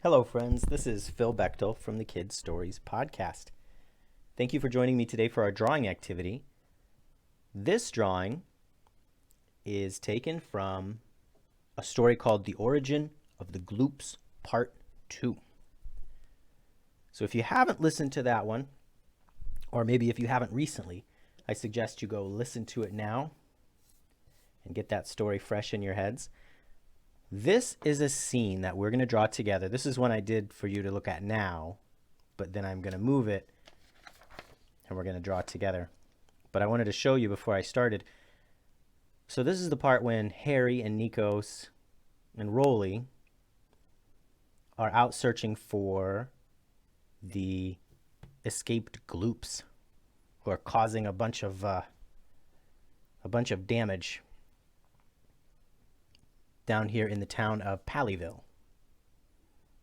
Hello, friends. This is Phil Bechtel from the Kids Stories Podcast. Thank you for joining me today for our drawing activity. This drawing is taken from a story called The Origin of the Gloops Part Two. So if you haven't listened to that one, or maybe if you haven't recently, I suggest you go listen to it now and get that story fresh in your heads. This is a scene that we're going to draw together. This is one I did for you to look at now, but then I'm going to move it and we're going to draw it together. But I wanted to show you before I started. So this is the part when Harry and Nikos and Rolly are out searching for the escaped Gloops who are causing a bunch of damage down here in the town of Pallyville.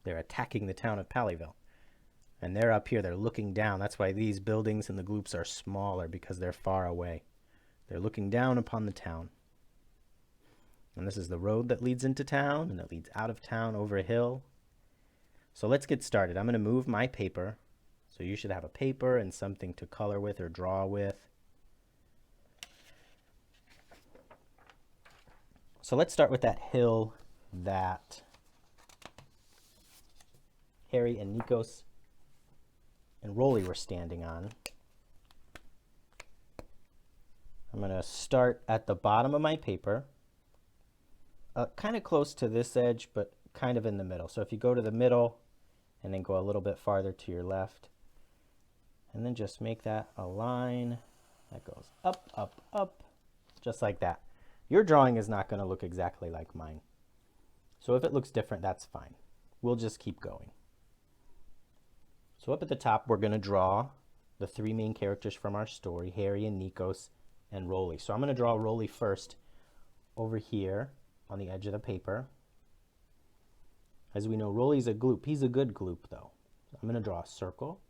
They're attacking the town of Pallyville. And they're up here, they're looking down. That's why these buildings and the Gloops are smaller, because they're far away. They're looking down upon the town. And this is the road that leads into town and that leads out of town over a hill. So let's get started. I'm going to move my paper. So you should have a paper and something to color with or draw with. So let's start with that hill that Harry and Nikos and Rolly were standing on. I'm going to start at the bottom of my paper, kind of close to this edge, but kind of in the middle. So if you go to the middle and then go a little bit farther to your left, and then just make that a line that goes up, up, up, just like that. Your drawing is not going to look exactly like mine. So if it looks different, that's fine. We'll just keep going. So up at the top, we're going to draw the three main characters from our story, Harry and Nikos and Rolly. So I'm going to draw Rolly first over here on the edge of the paper. As we know, Rolly's a Gloop. He's a good Gloop, though. So I'm going to draw a circle.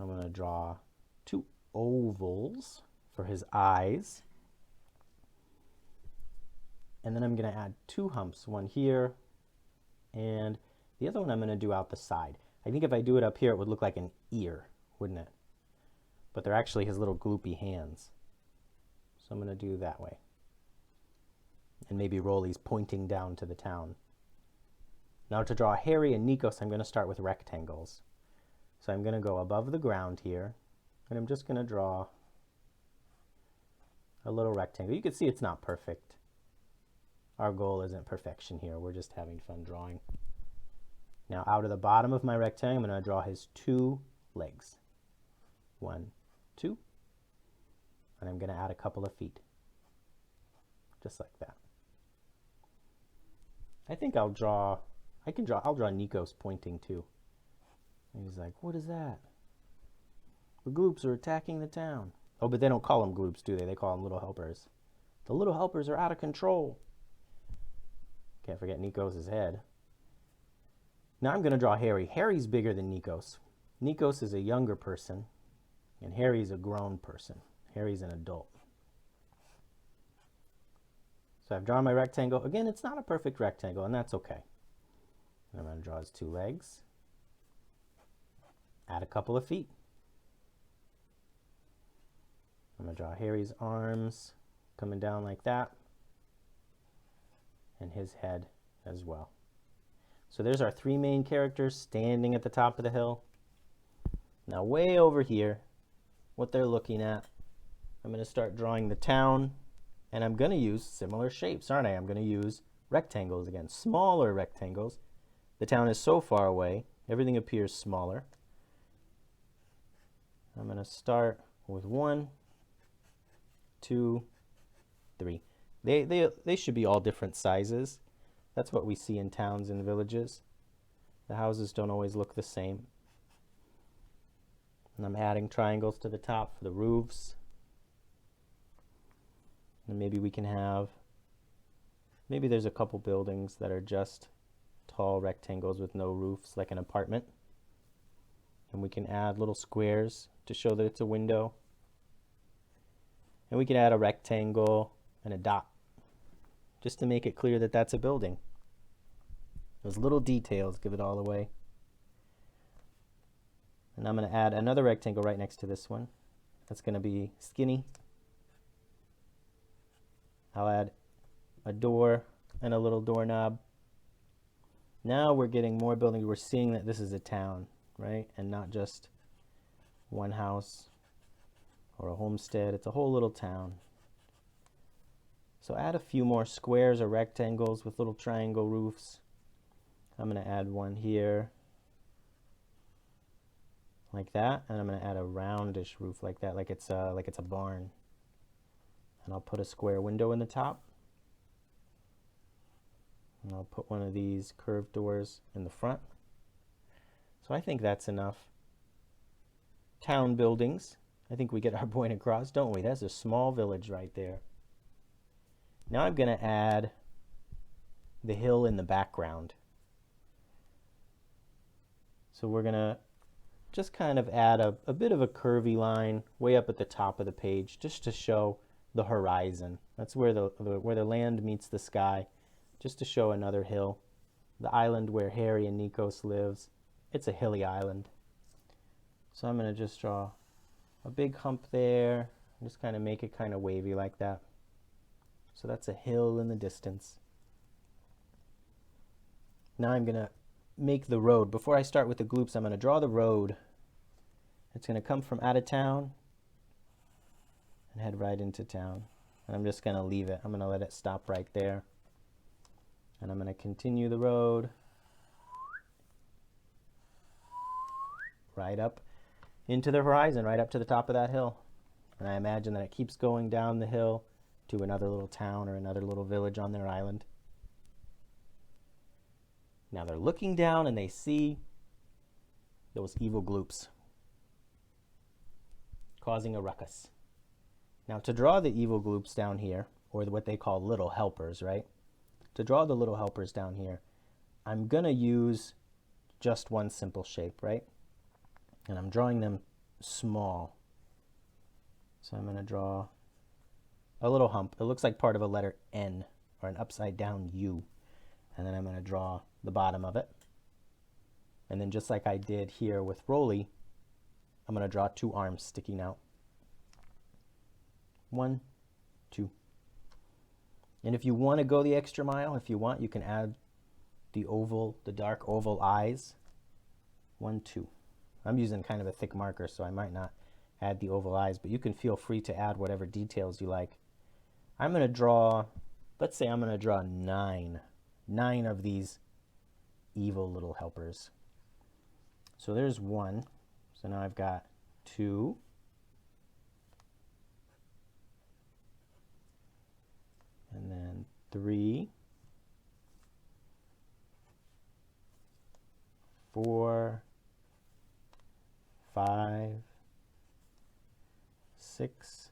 I'm going to draw two ovals for his eyes. And then I'm going to add two humps, one here, and the other one I'm going to do out the side. I think if I do it up here, it would look like an ear, wouldn't it? But they're actually his little gloopy hands. So I'm going to do that way. And maybe Rolly's pointing down to the town. Now to draw Harry and Nikos, I'm going to start with rectangles. So I'm going to go above the ground here, and I'm just going to draw a little rectangle. You can see it's not perfect. Our goal isn't perfection here. We're just having fun drawing. Now out of the bottom of my rectangle, I'm going to draw his two legs. 1, 2. And I'm going to add a couple of feet. Just like that. I think I'll draw Nikos pointing too. And he's like, what is that? The Gloops are attacking the town. Oh, but they don't call them Gloops, do they? They call them little helpers. The little helpers are out of control. Can't forget Nikos' head. Now I'm going to draw Harry. Harry's bigger than Nikos. Nikos is a younger person, and Harry's a grown person. Harry's an adult. So I've drawn my rectangle. Again, it's not a perfect rectangle, and that's okay. And I'm going to draw his two legs. Add a couple of feet. I'm going to draw Harry's arms coming down like that, and his head as well. So there's our three main characters standing at the top of the hill. Now way over here, what they're looking at, I'm going to start drawing the town, and I'm going to use similar shapes, aren't I? I'm going to use rectangles again, smaller rectangles. The town is so far away, everything appears smaller. I'm going to start with 1, 2, 3. They should be all different sizes. That's what we see in towns and villages. The houses don't always look the same. And I'm adding triangles to the top for the roofs. And maybe we can have, maybe there's a couple buildings that are just tall rectangles with no roofs, like an apartment. And we can add little squares to show that it's a window. And we can add a rectangle and a dot, just to make it clear that that's a building. Those little details give it all away. And I'm going to add another rectangle right next to this one. That's going to be skinny. I'll add a door and a little doorknob. Now we're getting more buildings. We're seeing that this is a town, right? And not just one house or a homestead. It's a whole little town. So add a few more squares or rectangles with little triangle roofs. I'm going to add one here like that, and I'm going to add a roundish roof like that, like it's a barn. And I'll put a square window in the top. And I'll put one of these curved doors in the front. So I think that's enough. Town buildings. I think we get our point across, don't we? That's a small village right there. Now I'm going to add the hill in the background. So we're going to just kind of add a bit of a curvy line way up at the top of the page just to show the horizon. That's where the land meets the sky, just to show another hill. The island where Harry and Nikos lives, it's a hilly island. So I'm going to just draw a big hump there, just kind of make it kind of wavy like that. So that's a hill in the distance. Now I'm going to make the road. Before I start with the gloops, I'm going to draw the road. It's going to come from out of town and head right into town. And I'm just going to leave it. I'm going to let it stop right there. And I'm going to continue the road right up into the horizon, right up to the top of that hill. And I imagine that it keeps going down the hill to another little town or another little village on their island. Now they're looking down and they see those evil gloops causing a ruckus. Now to draw the evil gloops down here, or what they call little helpers, right? To draw the little helpers down here, I'm going to use just one simple shape, right? And I'm drawing them small. So I'm going to draw a little hump. It looks like part of a letter N or an upside down U. And then I'm going to draw the bottom of it. And then just like I did here with Rolly, I'm going to draw two arms sticking out. 1, 2. And if you want to go the extra mile, if you want, you can add the oval, the dark oval eyes. 1, 2. I'm using kind of a thick marker, so I might not add the oval eyes, but you can feel free to add whatever details you like. I'm going to draw, let's say I'm going to draw 9 of these evil little helpers. So there's 1. So now I've got 2. And then 3, 4, 5, 6,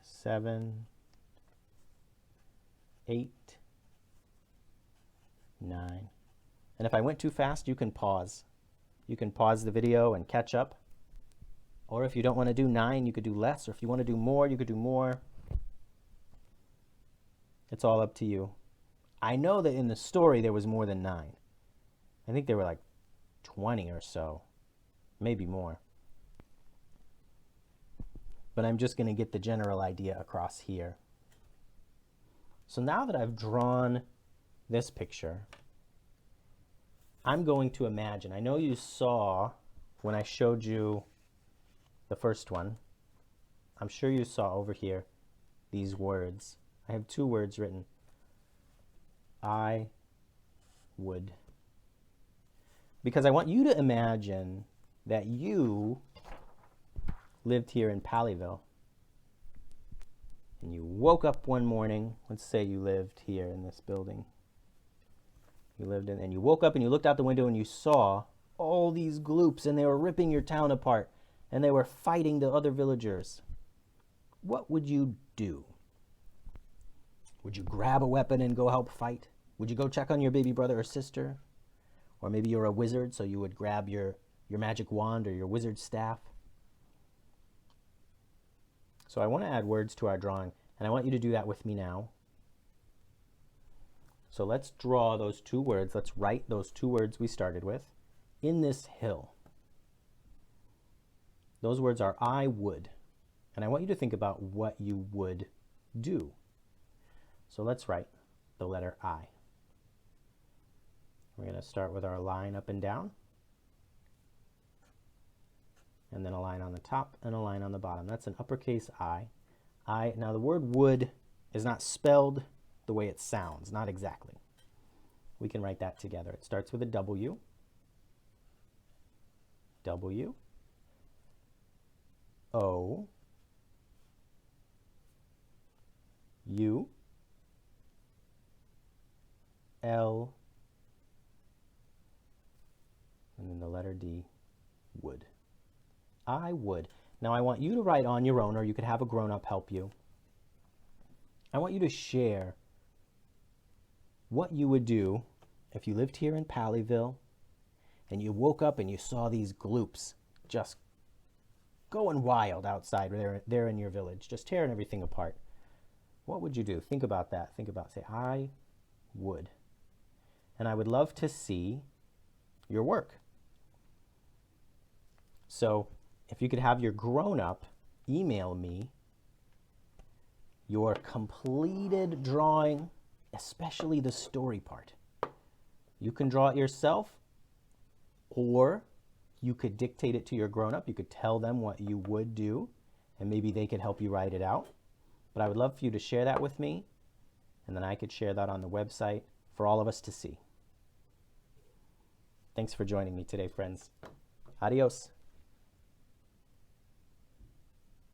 7, 8, 9. And if I went too fast, you can pause. You can pause the video and catch up. Or if you don't want to do 9, you could do less. Or if you want to do more, you could do more. It's all up to you. I know that in the story there was more than 9. I think there were like 20 or so, maybe more. But I'm just going to get the general idea across here. So now that I've drawn this picture, I'm going to imagine. I know you saw when I showed you the first one, I'm sure you saw over here these words. I have 2 words written. I would. Because I want you to imagine that you lived here in Pallyville. And you woke up one morning, let's say you lived here in this building. You lived in, and you woke up and you looked out the window and you saw all these gloops and they were ripping your town apart and they were fighting the other villagers. What would you do? Would you grab a weapon and go help fight? Would you go check on your baby brother or sister? Or maybe you're a wizard, so you would grab your magic wand or your wizard staff. So I want to add words to our drawing, and I want you to do that with me now. So let's draw those two words. Let's write those two words we started with in this hill. Those words are I would. And I want you to think about what you would do. So let's write the letter I. We're going to start with our line up and down, and then a line on the top and a line on the bottom. That's an uppercase I. Now the word would is not spelled the way it sounds, not exactly. We can write that together. It starts with a W, W, O, U, L, and then the letter D, would. I would. Now I want you to write on your own, or you could have a grown-up help you. I want you to share what you would do if you lived here in Pallyville and you woke up and you saw these gloops just going wild outside there in your village, just tearing everything apart. What would you do? Think about that. Say, I would. And I would love to see your work. So if you could have your grown-up email me your completed drawing, especially the story part. You can draw it yourself, or you could dictate it to your grown-up. You could tell them what you would do, and maybe they could help you write it out. But I would love for you to share that with me, and then I could share that on the website for all of us to see. Thanks for joining me today, friends. Adios.